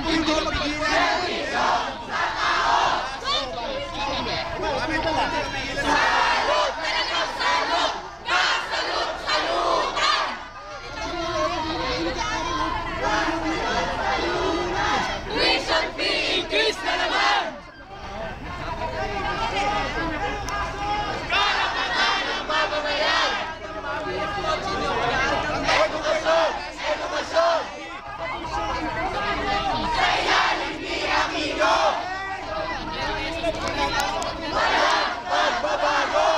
Hindi ko magpigilan. Salud! Talagang salud! Kasalud! Salutan! Tuition fee increase na naman! Karapatan ng mamamayan! Edukasyon! Edukasyon! Sa ilalim ni Aquino! Walang pagbabago!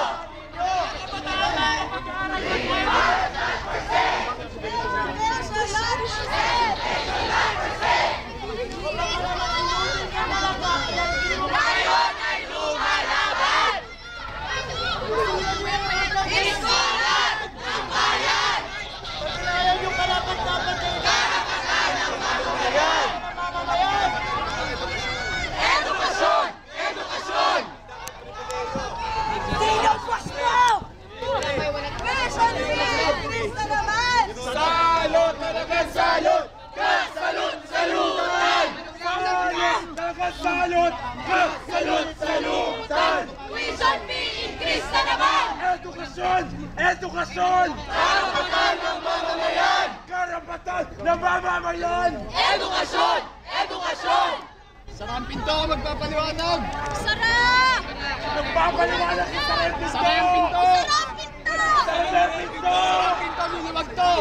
Ngayon ay lumalaban! Iskolan ng bayan! Karapatan ng mamamayan! Edukasyon! Edukasyon! Sino gusto? Tuition fee increase na naman! Salud! Talagang salud! Kasalud! Salutan! Talagang salud! Salud! Salutan! Tuition fee increase na naman! Edukasyon! Edukasyon! Karapatan ng mamamayan! Karapatan ng mamamayan! Edukasyon! Edukasyon! Sarang pinto ako magpapaliwanag! Sarap! Magpapaliwanag sa sarang pinto! Sarang pinto! Sarap pinto! Sarang pinto! Pinto, luluwag to!